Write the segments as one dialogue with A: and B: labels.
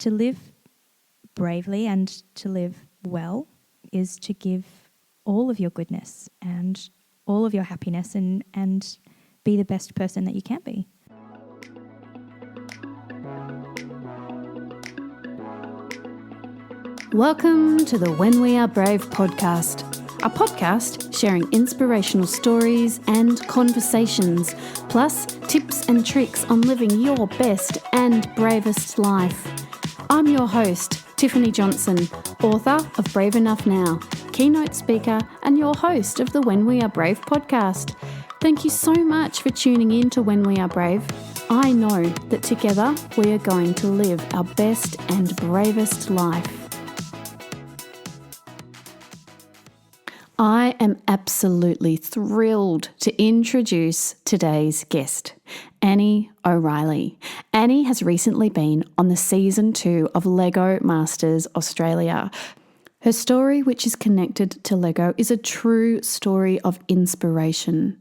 A: to live bravely and to live well is to give all of your goodness and all of your happiness and be the best person that you can be.
B: Welcome to the When We Are Brave podcast, a podcast sharing inspirational stories and conversations, plus tips and tricks on living your best and bravest life. I'm your host, Tiffany Johnson, author of Brave Enough Now, keynote speaker, and your host of the When We Are Brave podcast. Thank you so much for tuning in to When We Are Brave. I know that together we are going to live our best and bravest life. I am absolutely thrilled to introduce today's guest, Annie O'Reilly. Annie has recently been on the season 2 of Lego Masters Australia. Her story, which is connected to Lego, is a true story of inspiration.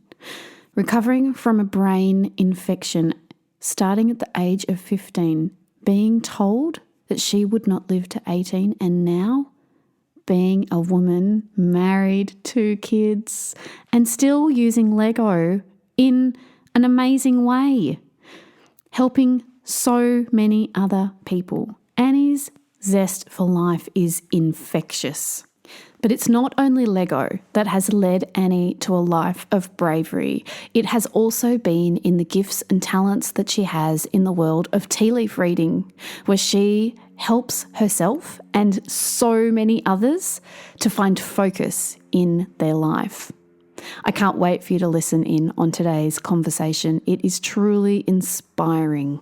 B: Recovering from a brain infection, starting at the age of 15, being told that she would not live to 18, and now being a woman, married, 2 kids, and still using Lego in an amazing way, helping so many other people. Annie's zest for life is infectious. But it's not only Lego that has led Annie to a life of bravery. It has also been in the gifts and talents that she has in the world of tea leaf reading, where she helps herself and so many others to find focus in their life. I can't wait for you to listen in on today's conversation. It is truly inspiring.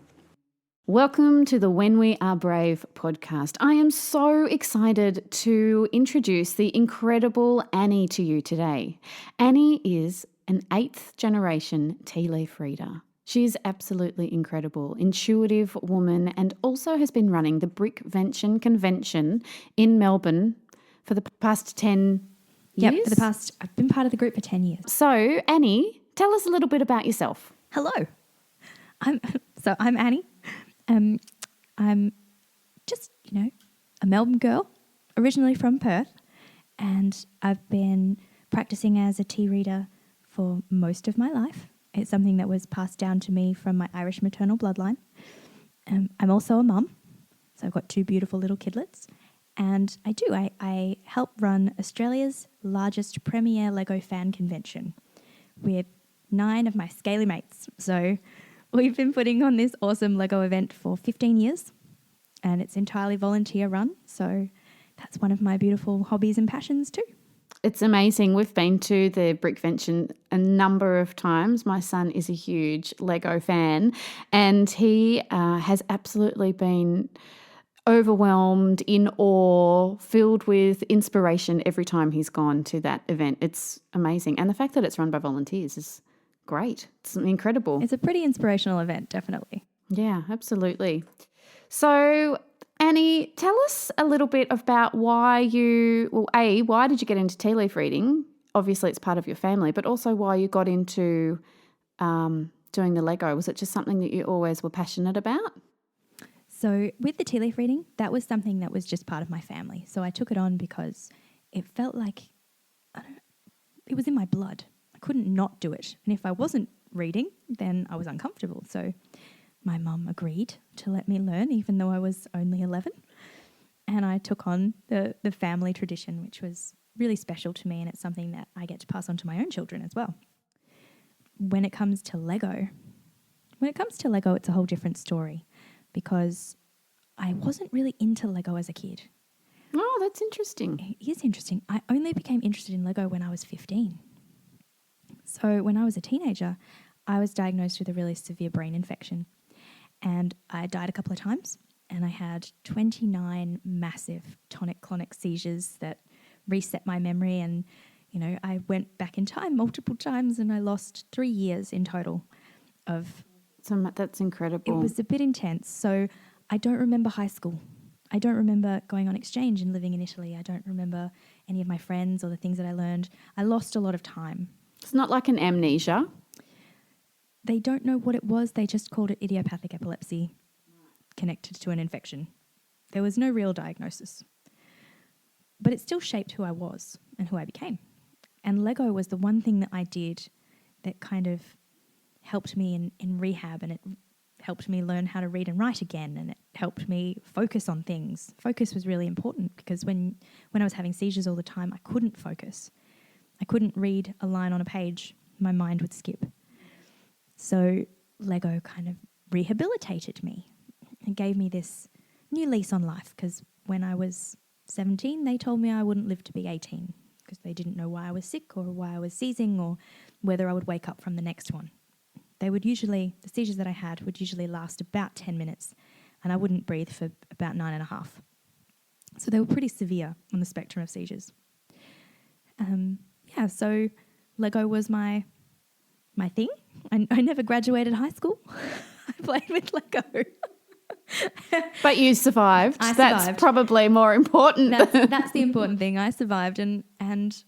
B: Welcome to the When We Are Brave podcast. I am so excited to introduce the incredible Annie to you today. Annie is an 8th generation tea leaf reader. She is absolutely incredible, intuitive woman, and also has been running the Brickvention Convention in Melbourne for the past 10 years.
A: Yep, I've been part of the group for 10 years.
B: So, Annie, tell us a little bit about yourself.
A: Hello. I'm Annie. I'm just, a Melbourne girl, originally from Perth, and I've been practicing as a tea reader for most of my life. It's something that was passed down to me from my Irish maternal bloodline. I'm also a mum, so I've got 2 beautiful little kidlets, and I help run Australia's largest premier Lego fan convention with 9 of my scaly mates. So we've been putting on this awesome Lego event for 15 years, and it's entirely volunteer run. So that's one of my beautiful hobbies and passions too.
B: It's amazing. We've been to the Brickvention a number of times. My son is a huge Lego fan, and he has absolutely been overwhelmed, in awe, filled with inspiration every time he's gone to that event. It's amazing. And the fact that it's run by volunteers is great. It's incredible.
A: It's a pretty inspirational event, definitely.
B: Yeah, absolutely. So, Annie, tell us a little bit about why did you get into tea leaf reading? Obviously, it's part of your family, but also why you got into doing the Lego. Was it just something that you always were passionate about?
A: So with the tea leaf reading, that was something that was just part of my family. So I took it on because it felt like it was in my blood. I couldn't not do it. And if I wasn't reading, then I was uncomfortable. So my mum agreed to let me learn, even though I was only 11. And I took on the family tradition, which was really special to me, and it's something that I get to pass on to my own children as well. When it comes to Lego, it's a whole different story, because I wasn't really into Lego as a kid.
B: Oh, that's interesting.
A: It is interesting. I only became interested in Lego when I was 15. So when I was a teenager, I was diagnosed with a really severe brain infection, and I died a couple of times, and I had 29 massive tonic-clonic seizures that reset my memory, and I went back in time multiple times, and I lost 3 years in total of...
B: So that's incredible.
A: It was a bit intense. So I don't remember high school. I don't remember going on exchange and living in Italy. I don't remember any of my friends or the things that I learned. I lost a lot of time.
B: It's not like an amnesia.
A: They don't know what it was. They just called it idiopathic epilepsy connected to an infection. There was no real diagnosis. But it still shaped who I was and who I became. And Lego was the one thing that I did that kind of helped me in rehab, and it helped me learn how to read and write again, and it helped me focus on things. Focus was really important because when I was having seizures all the time, I couldn't focus. I couldn't read a line on a page. My mind would skip. So Lego kind of rehabilitated me and gave me this new lease on life, because when I was 17, they told me I wouldn't live to be 18 because they didn't know why I was sick or why I was seizing or whether I would wake up from the next one. The seizures that I had would usually last about 10 minutes, and I wouldn't breathe for about 9.5. So they were pretty severe on the spectrum of seizures. So Lego was my thing. I never graduated high school. I played with Lego.
B: But you survived.
A: I survived.
B: That's probably more important.
A: That's the important thing. I survived, and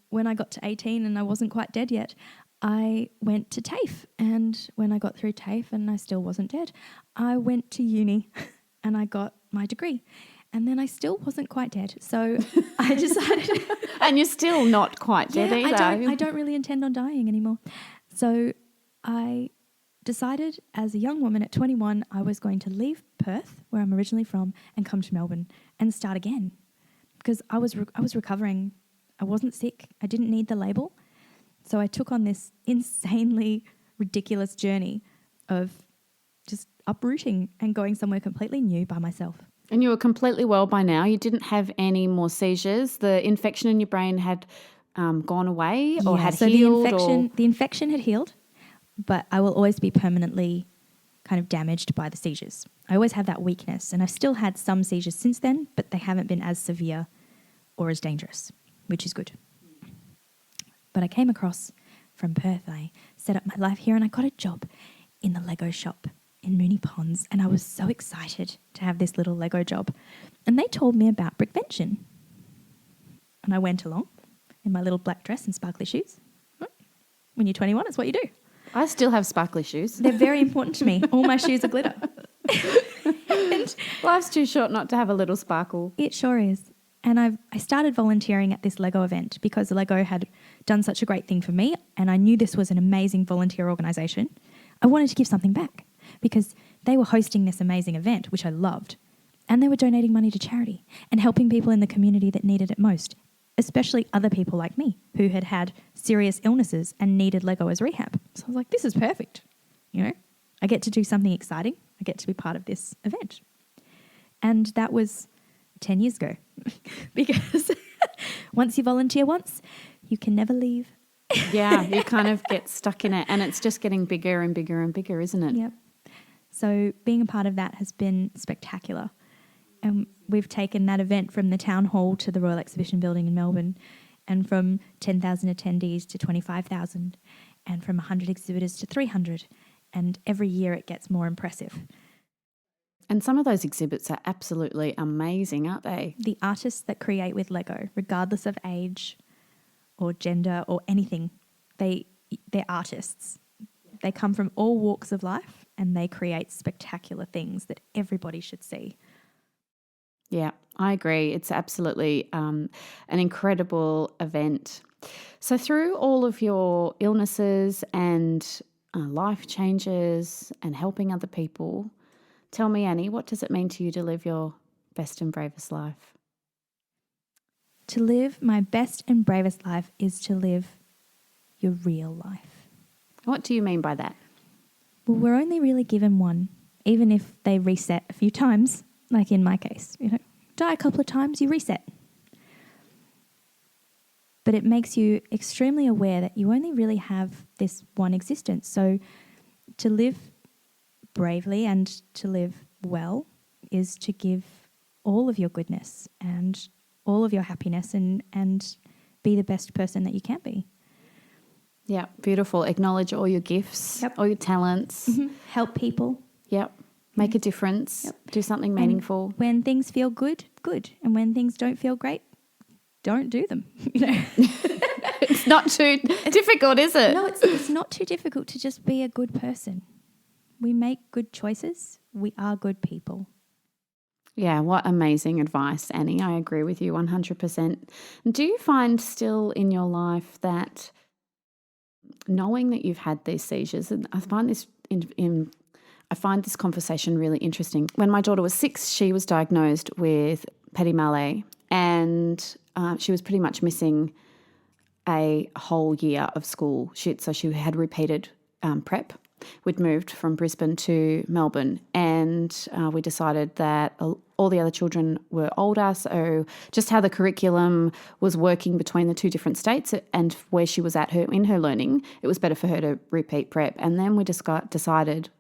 A: when I got to 18 and I wasn't quite dead yet, I went to TAFE, and when I got through TAFE and I still wasn't dead, I went to uni and I got my degree, and then I still wasn't quite dead. So I decided...
B: And you're still not quite dead either.
A: I don't really intend on dying anymore. So I decided as a young woman at 21, I was going to leave Perth, where I'm originally from, and come to Melbourne and start again, because I was recovering. I wasn't sick. I didn't need the label. So I took on this insanely ridiculous journey of just uprooting and going somewhere completely new by myself.
B: And you were completely well by now. You didn't have any more seizures. The infection in your brain had gone away or had healed?
A: The infection had healed, but I will always be permanently kind of damaged by the seizures. I always have that weakness, and I've still had some seizures since then, but they haven't been as severe or as dangerous, which is good. But I came across from Perth. I set up my life here and I got a job in the Lego shop in Moonee Ponds, and I was so excited to have this little Lego job. And they told me about brickvention. And I went along in my little black dress and sparkly shoes. When you're 21, it's what you do.
B: I still have sparkly shoes.
A: They're very important to me. All my shoes are glitter. And
B: life's too short not to have a little sparkle.
A: it sure is. And I started volunteering at this Lego event because Lego had done such a great thing for me, and I knew this was an amazing volunteer organisation. I wanted to give something back because they were hosting this amazing event, which I loved, and they were donating money to charity and helping people in the community that needed it most, especially other people like me who had had serious illnesses and needed Lego as rehab. So I was like, this is perfect. I get to do something exciting. I get to be part of this event. And that was 10 years ago because once you volunteer once, you can never leave.
B: Yeah, you kind of get stuck in it, and it's just getting bigger and bigger and bigger, isn't it?
A: Yep. So being a part of that has been spectacular. And we've taken that event from the town hall to the Royal Exhibition Building in Melbourne, and from 10,000 attendees to 25,000, and from 100 exhibitors to 300. And every year it gets more impressive.
B: And some of those exhibits are absolutely amazing, aren't they?
A: The artists that create with Lego, regardless of age or gender or anything, they're artists. They come from all walks of life, and they create spectacular things that everybody should see.
B: Yeah, I agree. It's absolutely an incredible event. So through all of your illnesses and life changes and helping other people, tell me, Annie, what does it mean to you to live your best and bravest life?
A: To live my best and bravest life is to live your real life.
B: What do you mean by that?
A: Well, we're only really given one, even if they reset a few times, like in my case. Die a couple of times, you reset. But it makes you extremely aware that you only really have this one existence. So to live bravely and to live well is to give all of your goodness and all of your happiness and be the best person that you can be.
B: Yeah, beautiful. Acknowledge all your gifts, all your talents.
A: Mm-hmm. Help people.
B: Yep. Make a difference. Yep. Do something meaningful.
A: And when things feel good, good. And when things don't feel great, don't do them.
B: It's not too difficult, is it?
A: No, it's not too difficult to just be a good person. We make good choices. We are good people.
B: Yeah, what amazing advice, Annie. I agree with you 100%. Do you find still in your life that knowing that you've had these seizures, and I find this I find this conversation really interesting. When my daughter was 6, she was diagnosed with petit malais, and she was pretty much missing a whole year of school. So she had repeated prep. We'd moved from Brisbane to Melbourne, and we decided that all the other children were older, so just how the curriculum was working between the two different states and where she was at in her learning, it was better for her to repeat prep. And then we just decided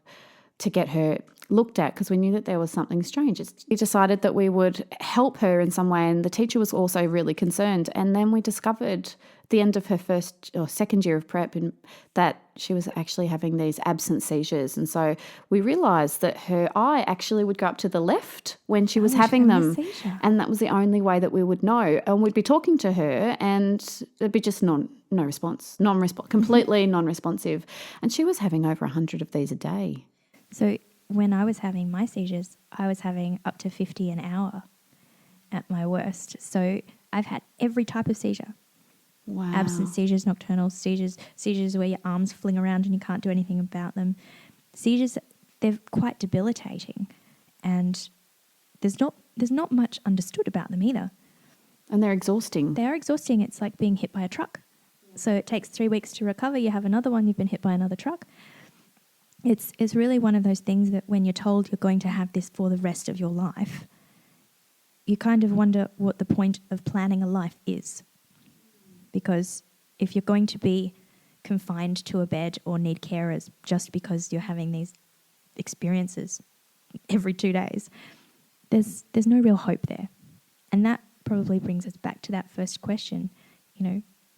B: to get her looked at because we knew that there was something strange. We decided that we would help her in some way, and the teacher was also really concerned. And then we discovered at the end of her first or second year of prep that she was actually having these absent seizures. And so we realised that her eye actually would go up to the left when she was having them. And that was the only way that we would know. And we'd be talking to her and there'd be just no response, completely non-responsive. And she was having over 100 of these a day.
A: So when I was having my seizures, I was having up to 50 an hour at my worst. So I've had every type of seizure.
B: Wow.
A: Absent seizures, nocturnal seizures, seizures where your arms fling around and you can't do anything about them. Seizures, they're quite debilitating, and there's not much understood about them either.
B: And they're exhausting.
A: They are exhausting. It's like being hit by a truck. So it takes 3 weeks to recover. You have another one, you've been hit by another truck. It's really one of those things that when you're told you're going to have this for the rest of your life, you kind of wonder what the point of planning a life is. Because if you're going to be confined to a bed or need carers just because you're having these experiences every 2 days, there's no real hope there. And that probably brings us back to that first question,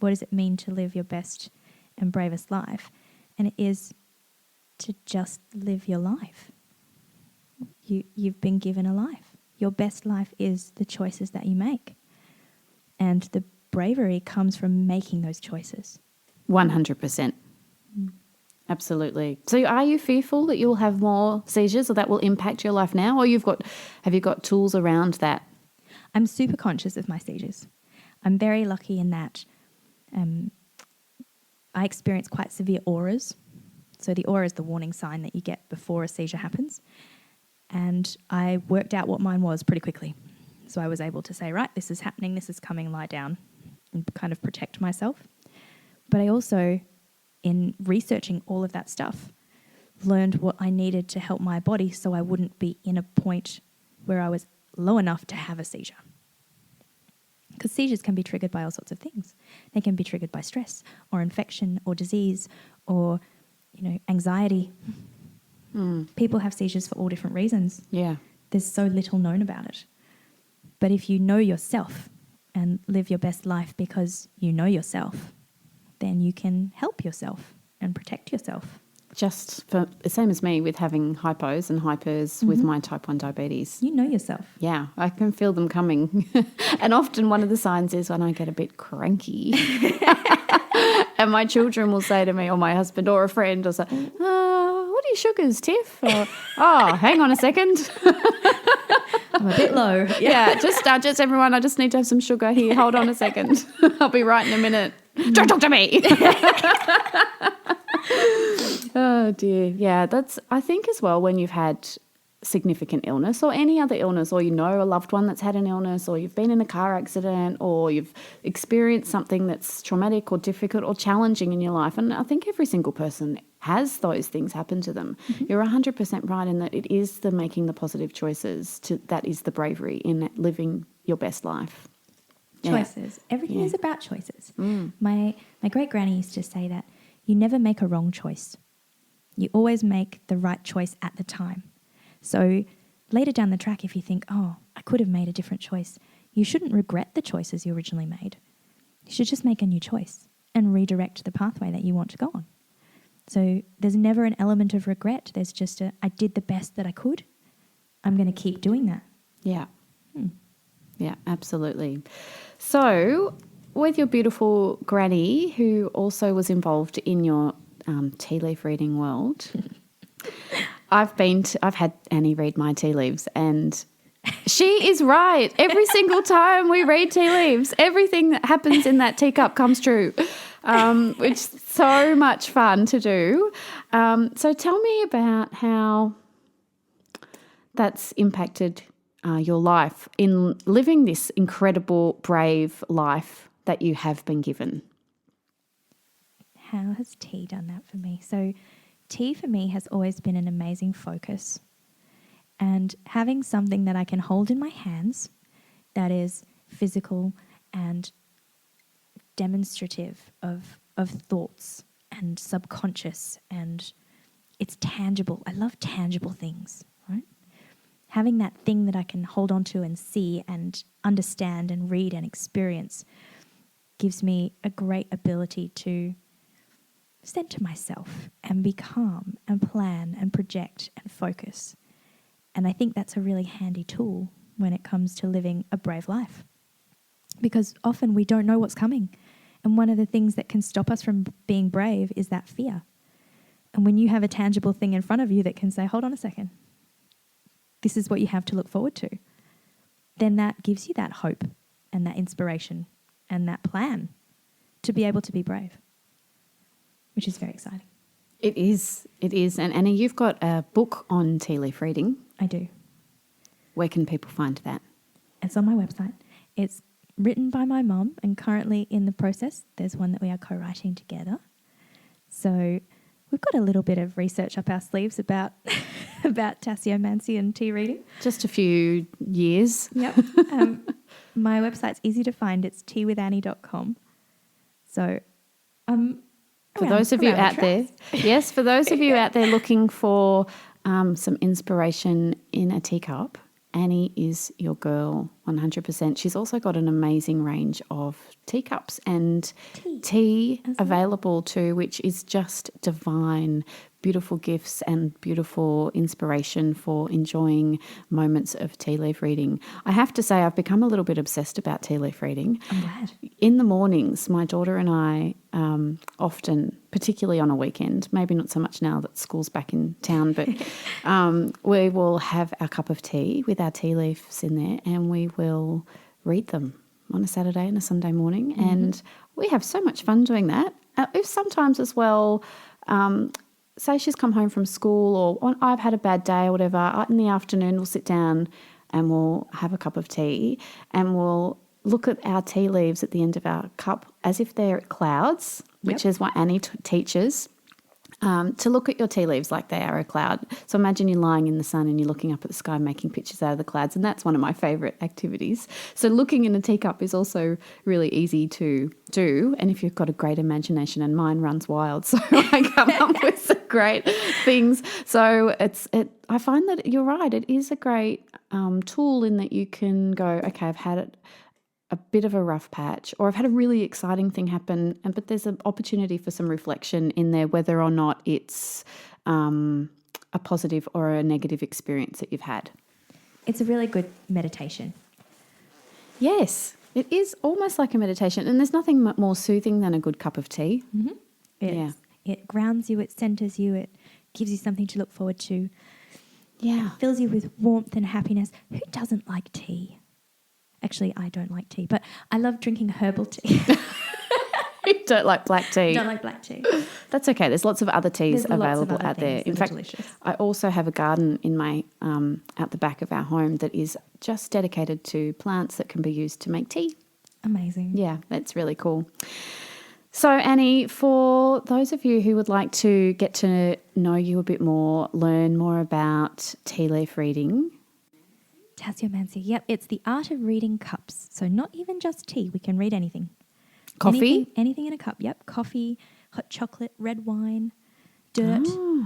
A: what does it mean to live your best and bravest life? And it is to just live your life. You've been given a life. Your best life is the choices that you make. And the bravery comes from making those choices.
B: 100%. Absolutely. So are you fearful that you'll have more seizures or that will impact your life now? Or have you got tools around that?
A: I'm super conscious of my seizures. I'm very lucky in that I experience quite severe auras. So the aura is the warning sign that you get before a seizure happens. And I worked out what mine was pretty quickly. So I was able to say, right, this is happening, this is coming, lie down, and kind of protect myself. But I also, in researching all of that stuff, learned what I needed to help my body so I wouldn't be in a point where I was low enough to have a seizure. Because seizures can be triggered by all sorts of things. They can be triggered by stress or infection or disease or, anxiety. People have seizures for all different reasons.
B: Yeah.
A: There's so little known about it. But if you know yourself and live your best life because you know yourself, then you can help yourself and protect yourself.
B: Just for the same as me with having hypos and hypers with my type 1 diabetes.
A: You know yourself.
B: Yeah, I can feel them coming. And often one of the signs is when I get a bit cranky. And my children will say to me, or my husband or a friend will say, what are your sugars, Tiff? Or, hang on a second.
A: I'm a bit low.
B: Yeah, just everyone, I just need to have some sugar here. Hold on a second. I'll be right in a minute. Don't talk to me. Oh, dear. Yeah, I think as well when you've had significant illness or any other illness, or a loved one that's had an illness, or you've been in a car accident, or you've experienced something that's traumatic or difficult or challenging in your life. And I think every single person has those things happen to them. Mm-hmm. You're 100% right in that it is the making the positive choices that is the bravery in living your best life.
A: Choices. Yeah. Everything is about choices. My great granny used to say that you never make a wrong choice. You always make the right choice at the time. So later down the track, if you think, I could have made a different choice, you shouldn't regret the choices you originally made. You should just make a new choice and redirect the pathway that you want to go on. So there's never an element of regret. There's just I did the best that I could. I'm going to keep doing that.
B: Yeah. Yeah, absolutely. So with your beautiful granny, who also was involved in your tea leaf reading world, I've had Annie read my tea leaves, and She is right. Every single time we read tea leaves, everything that happens in that teacup comes true, which is so much fun to do. So tell me about how that's impacted your life in living this incredible, brave life that you have been given.
A: How has tea done that for me? So tea for me has always been an amazing focus. And having something that I can hold in my hands that is physical and demonstrative of thoughts and subconscious, and it's tangible. I love tangible things, right? Having that thing that I can hold on to and see and understand and read and experience gives me a great ability to center myself and be calm and plan and project and focus. And I think that's a really handy tool when it comes to living a brave life, because often we don't know what's coming. And one of the things that can stop us from being brave is that fear. And when you have a tangible thing in front of you that can say, hold on a second, this is what you have to look forward to, then that gives you that hope and that inspiration and that plan to be able to be brave, which is very exciting.
B: It is. And Annie, you've got a book on tea leaf reading.
A: I do.
B: Where can people find that?
A: It's on my website. It's written by my mum, and currently in the process, there's one that we are co-writing together. So we've got a little bit of research up our sleeves about tasseomancy and tea reading.
B: Just a few years.
A: Yep. My website's easy to find. It's teawithannie.com. So
B: for those of you out there, yes, for those of you out there looking for some inspiration in a teacup, Annie is your girl, 100%. She's also got an amazing range of teacups and tea available too, which is just divine. Beautiful gifts and beautiful inspiration for enjoying moments of tea leaf reading. I have to say I've become a little bit obsessed about tea leaf reading.
A: I'm glad.
B: In the mornings, my daughter and I often, particularly on a weekend, maybe not so much now that school's back in town, but we will have our cup of tea with our tea leaves in there, and we will read them on a Saturday and a Sunday morning. Mm-hmm. And we have so much fun doing that. If sometimes as well, say she's come home from school or I've had a bad day or whatever, in the afternoon we'll sit down and we'll have a cup of tea and we'll look at our tea leaves at the end of our cup as if they're clouds, which is what Annie teaches, to look at your tea leaves like they are a cloud. So imagine you're lying in the sun and you're looking up at the sky making pictures out of the clouds, and that's one of my favourite activities. So looking in a teacup is also really easy to do, and if you've got a great imagination, and mine runs wild, so I come up with some great things. So I find that you're right, it is a great tool in that you can go, okay, I've had a bit of a rough patch, or I've had a really exciting thing happen, but there's an opportunity for some reflection in there, whether or not it's a positive or a negative experience that you've had.
A: It's a really good meditation.
B: Yes, it is almost like a meditation, and there's nothing more soothing than a good cup of tea.
A: Mm-hmm. It grounds you, it centers you, it gives you something to look forward to.
B: Yeah.
A: It fills you with warmth and happiness. Who doesn't like tea? Actually, I don't like tea, but I love drinking herbal tea.
B: You don't like black tea?
A: Don't like black tea.
B: That's okay. There's lots of other teas available out there. In fact,
A: delicious.
B: I also have a garden in my out the back of our home that is just dedicated to plants that can be used to make tea.
A: Amazing.
B: Yeah, that's really cool. So, Annie, for those of you who would like to get to know you a bit more, learn more about tea leaf reading.
A: Tasseomancy. Yep, it's the art of reading cups. So not even just tea. We can read anything.
B: Coffee?
A: Anything in a cup. Yep, coffee, hot chocolate, red wine, dirt.
B: Oh,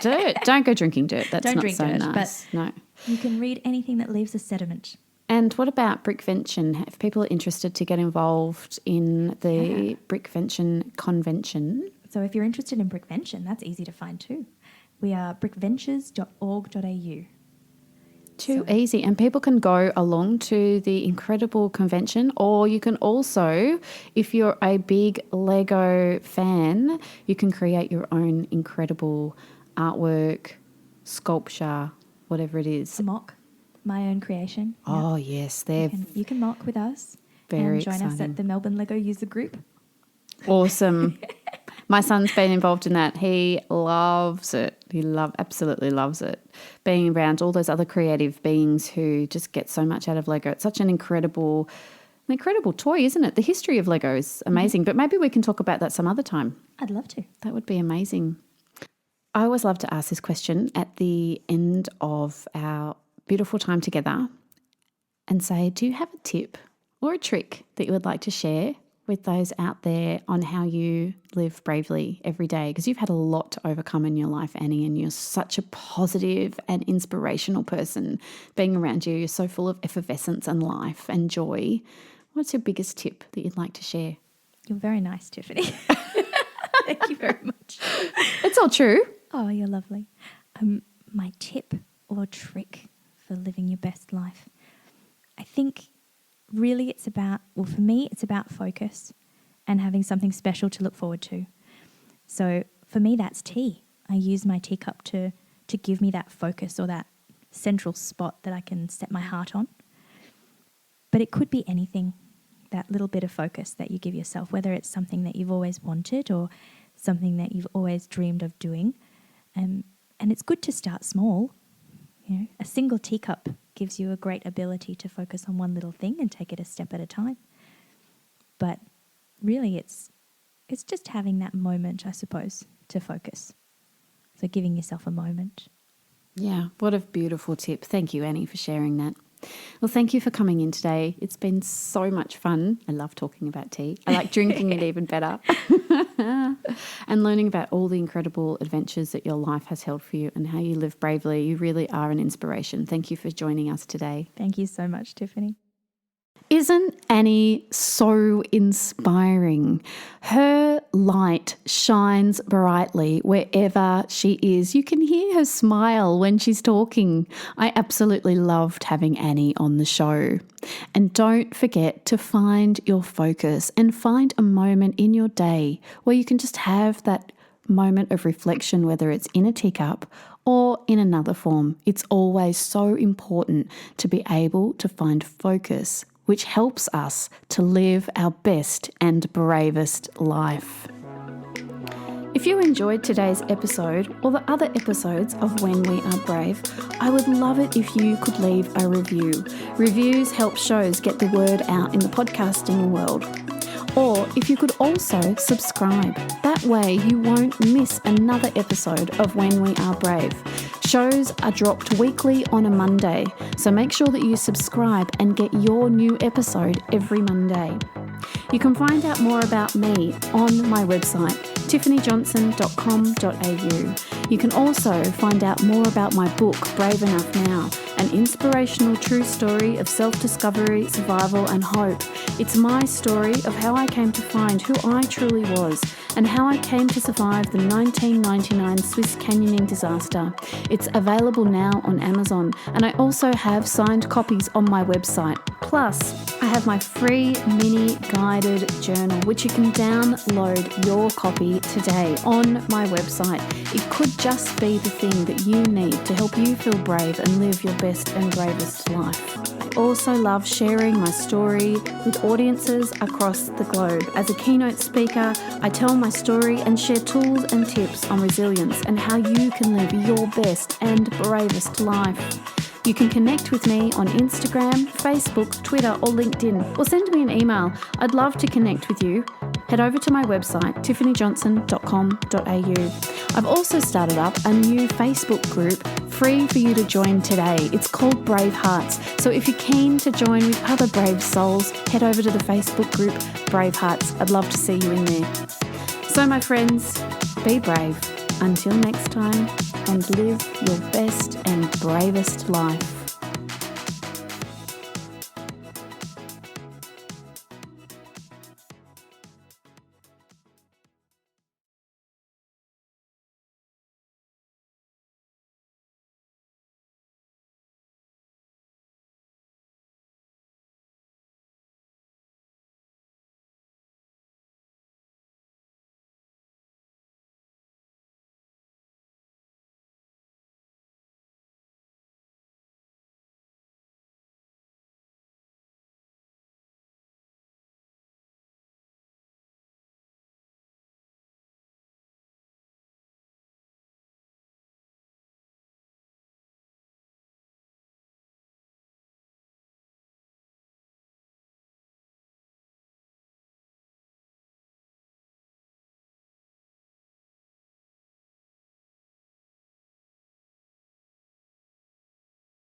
B: dirt. Don't go drinking dirt. That's
A: Don't
B: not
A: drink
B: so
A: dirt,
B: nice. No.
A: You can read anything that leaves a sediment.
B: And what about Brickvention? If people are interested to get involved in the Brickvention convention.
A: So if you're interested in Brickvention, that's easy to find too. We are brickventures.org.au.
B: Too easy. And people can go along to the incredible convention, or you can also, if you're a big Lego fan, you can create your own incredible artwork, sculpture, whatever it is.
A: A mock. my own creation.
B: Oh, yes. They're
A: You can mock with us
B: very
A: and join us
B: exciting.
A: at the Melbourne Lego user group.
B: Awesome. My son's been involved in that. He loves it. Absolutely loves it. Being around all those other creative beings who just get so much out of Lego. It's such an incredible toy, isn't it? The history of Lego is amazing, but maybe we can talk about that some other time.
A: I'd love to.
B: That would be amazing. I always love to ask this question at the end of our beautiful time together and say, do you have a tip or a trick that you would like to share with those out there on how you live bravely every day? Because you've had a lot to overcome in your life, Annie, and you're such a positive and inspirational person. Being around you, you're so full of effervescence and life and joy. What's your biggest tip that you'd like to share?
A: You're very nice, Tiffany. Thank you very much.
B: It's all true.
A: Oh, you're lovely. My tip or trick for living your best life, I think really for me, it's about focus and having something special to look forward to. So for me, that's tea. I use my teacup to give me that focus or that central spot that I can set my heart on. But it could be anything, that little bit of focus that you give yourself, whether it's something that you've always wanted or something that you've always dreamed of doing. And it's good to start small. You know, a single teacup gives you a great ability to focus on one little thing and take it a step at a time. But really it's just having that moment, I suppose, to focus. So giving yourself a moment.
B: Yeah, what a beautiful tip. Thank you, Annie, for sharing that. Well, thank you for coming in today. It's been so much fun. I love talking about tea. I like drinking it even better. And learning about all the incredible adventures that your life has held for you and how you live bravely. You really are an inspiration. Thank you for joining us today.
A: Thank you so much, Tiffany.
B: Isn't Annie so inspiring? Her light shines brightly wherever she is. You can hear her smile when she's talking. I absolutely loved having Annie on the show. And don't forget to find your focus and find a moment in your day where you can just have that moment of reflection, whether it's in a teacup or in another form. It's always so important to be able to find focus, which helps us to live our best and bravest life. If you enjoyed today's episode or the other episodes of When We Are Brave, I would love it if you could leave a review. Reviews help shows get the word out in the podcasting world. Or if you could also subscribe. That way you won't miss another episode of When We Are Brave. Shows are dropped weekly on a Monday, so make sure that you subscribe and get your new episode every Monday. You can find out more about me on my website, tiffanyjohnson.com.au. You can also find out more about my book, Brave Enough Now, an inspirational true story of self-discovery, survival and hope. It's my story of how I came to find who I truly was and how I came to survive the 1999 Swiss canyoning disaster. It's available now on Amazon, and I also have signed copies on my website. Plus, I have my free mini guided journal, which you can download your copy today on my website. It could just be the thing that you need to help you feel brave and live your best and bravest life. I also love sharing my story with audiences across the globe. As a keynote speaker, I tell my story and share tools and tips on resilience and how you can live your best and bravest life. You can connect with me on Instagram, Facebook, Twitter or LinkedIn, or send me an email. I'd love to connect with you. Head over to my website, tiffanyjohnson.com.au. I've also started up a new Facebook group free for you to join today. It's called Brave Hearts. So if you're keen to join with other brave souls, head over to the Facebook group Brave Hearts. I'd love to see you in there. So my friends, be brave. Until next time, and live your best and bravest life.